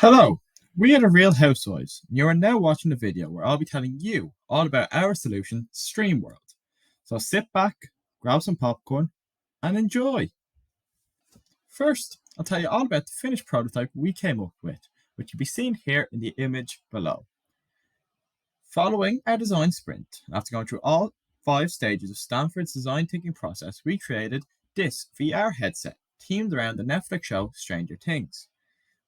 Hello, we are the Real Housewives, and you are now watching a video where I'll be telling you all about our solution, STREAMWORLD. So sit back, grab some popcorn, and enjoy. First, I'll tell you all about the finished prototype we came up with, which can be seen here in the image below. Following our design sprint, after going through all 5 stages of Stanford's design thinking process, we created this VR headset themed around the Netflix show Stranger Things.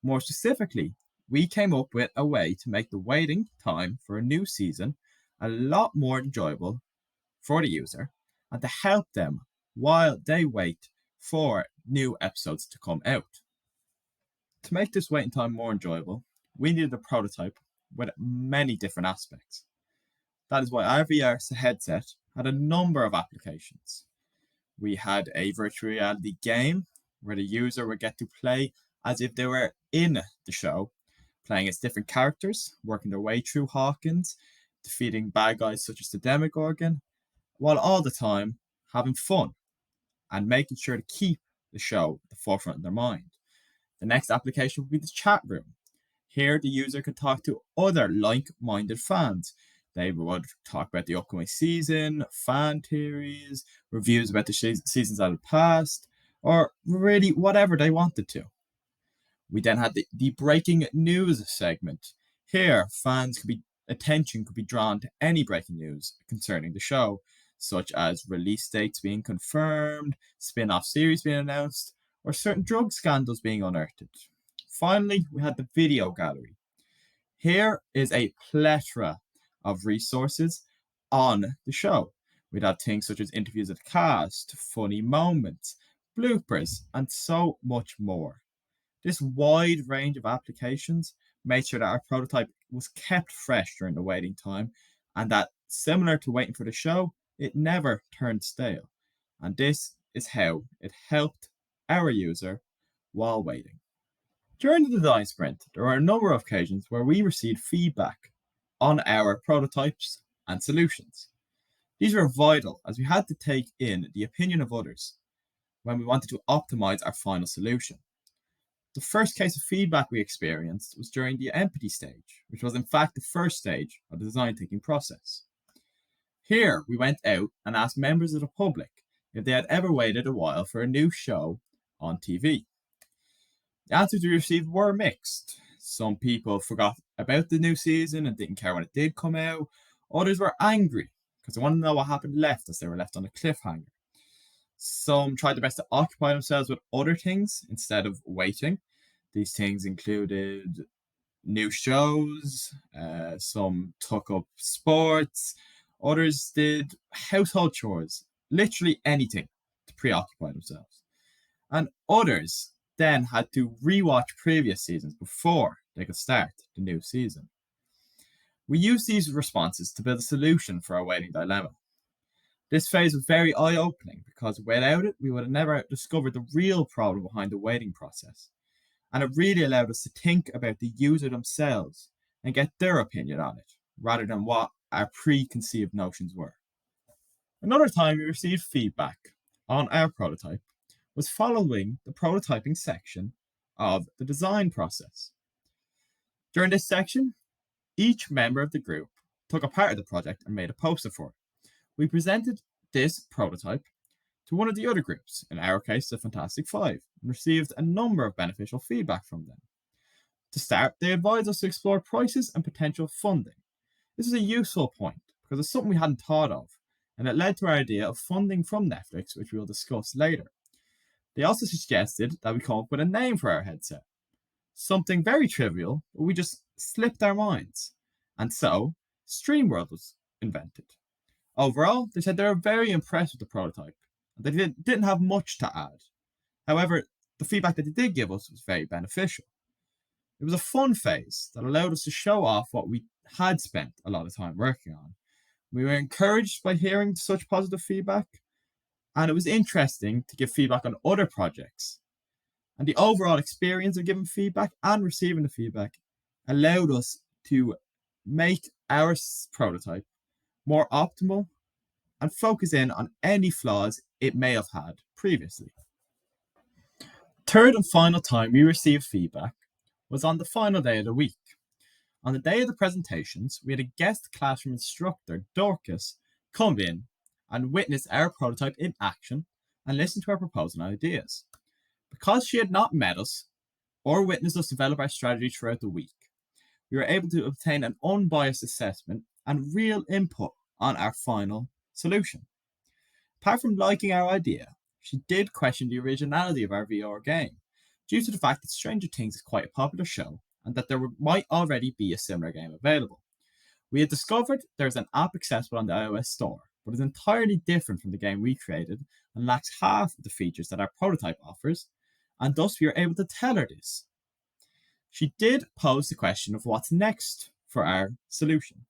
More specifically, we came up with a way to make the waiting time for a new season a lot more enjoyable for the user and to help them while they wait for new episodes to come out. To make this waiting time more enjoyable, we needed a prototype with many different aspects. That is why our VR headset had a number of applications. We had a virtual reality game where the user would get to play as if they were in the show, playing as different characters, working their way through Hawkins, defeating bad guys such as the Demogorgon, while all the time having fun and making sure to keep the show at the forefront of their mind. The next application would be the chat room. Here, the user could talk to other like-minded fans. They would talk about the upcoming season, fan theories, reviews about the seasons that had passed, or really whatever they wanted to. We then had the breaking news segment. Here, attention could be drawn to any breaking news concerning the show, such as release dates being confirmed, spin-off series being announced, or certain drug scandals being unearthed. Finally, we had the video gallery. Here is a plethora of resources on the show. We'd have things such as interviews of the cast, funny moments, bloopers, and so much more. This wide range of applications made sure that our prototype was kept fresh during the waiting time and that, similar to waiting for the show, it never turned stale. And this is how it helped our user while waiting. During the design sprint, there were a number of occasions where we received feedback on our prototypes and solutions. These were vital as we had to take in the opinion of others when we wanted to optimize our final solution. The first case of feedback we experienced was during the empathy stage, which was in fact the first stage of the design thinking process. Here, we went out and asked members of the public if they had ever waited a while for a new show on TV. The answers we received were mixed. Some people forgot about the new season and didn't care when it did come out. Others were angry because they wanted to know what happened left as they were left on a cliffhanger. Some tried their best to occupy themselves with other things instead of waiting. These things included new shows, some took up sports, others did household chores, literally anything to preoccupy themselves. And others then had to rewatch previous seasons before they could start the new season. We used these responses to build a solution for our waiting dilemma. This phase was very eye-opening because without it, we would have never discovered the real problem behind the waiting process. And it really allowed us to think about the user themselves and get their opinion on it, rather than what our preconceived notions were. Another time we received feedback on our prototype was following the prototyping section of the design process. During this section, each member of the group took a part of the project and made a poster for it. We presented this prototype to one of the other groups, in our case, the Fantastic Five, and received a number of beneficial feedback from them. To start, they advised us to explore prices and potential funding. This is a useful point because it's something we hadn't thought of, and it led to our idea of funding from Netflix, which we will discuss later. They also suggested that we come up with a name for our headset. Something very trivial, but we just slipped our minds. And so, STREAMWORLD was invented. Overall, they said they were very impressed with the prototype, and they didn't have much to add. However, the feedback that they did give us was very beneficial. It was a fun phase that allowed us to show off what we had spent a lot of time working on. We were encouraged by hearing such positive feedback, and it was interesting to give feedback on other projects. And the overall experience of giving feedback and receiving the feedback allowed us to make our prototype more optimal and focus in on any flaws it may have had previously. Third and final time we received feedback was on the final day of the week. On the day of the presentations, we had a guest classroom instructor, Dorcas, come in and witness our prototype in action and listen to our proposals and ideas. Because she had not met us or witnessed us develop our strategy throughout the week, we were able to obtain an unbiased assessment and real input on our final solution. Apart from liking our idea, she did question the originality of our VR game, due to the fact that Stranger Things is quite a popular show and that there might already be a similar game available. We had discovered there's an app accessible on the iOS store, but is entirely different from the game we created and lacks half of the features that our prototype offers, and thus we were able to tell her this. She did pose the question of what's next for our solution.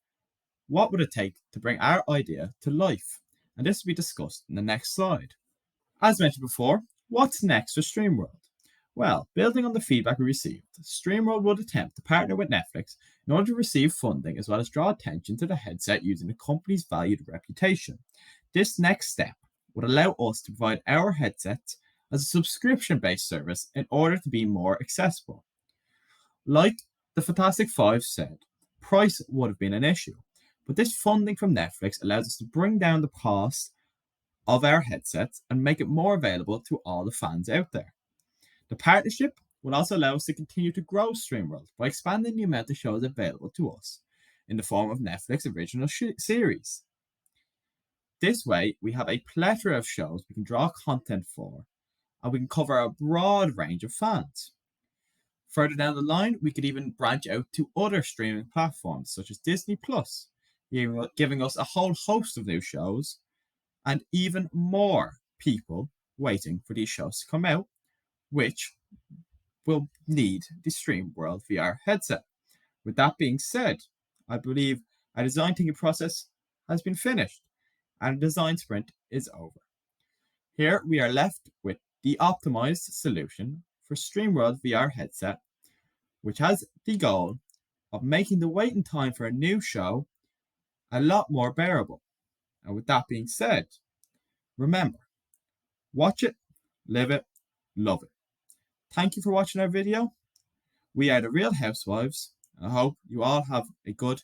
What would it take to bring our idea to life? And this will be discussed in the next slide. As mentioned before, what's next for StreamWorld? Well, building on the feedback we received, StreamWorld would attempt to partner with Netflix in order to receive funding as well as draw attention to the headset using the company's valued reputation. This next step would allow us to provide our headsets as a subscription-based service in order to be more accessible. Like the Fantastic Five said, price would have been an issue, but this funding from Netflix allows us to bring down the cost of our headsets and make it more available to all the fans out there. The partnership will also allow us to continue to grow StreamWorld by expanding the amount of shows available to us in the form of Netflix original series. This way, we have a plethora of shows we can draw content for, and we can cover a broad range of fans. Further down the line, we could even branch out to other streaming platforms such as Disney+, giving us a whole host of new shows and even more people waiting for these shows to come out, which will need the StreamWorld VR headset. With that being said, I believe our design thinking process has been finished and the design sprint is over. Here we are left with the optimized solution for StreamWorld VR headset, which has the goal of making the waiting time for a new show a lot more bearable. And with that being said, remember, watch it, live it, love it. Thank you for watching our video. We are the Real Housewives, and I hope you all have a good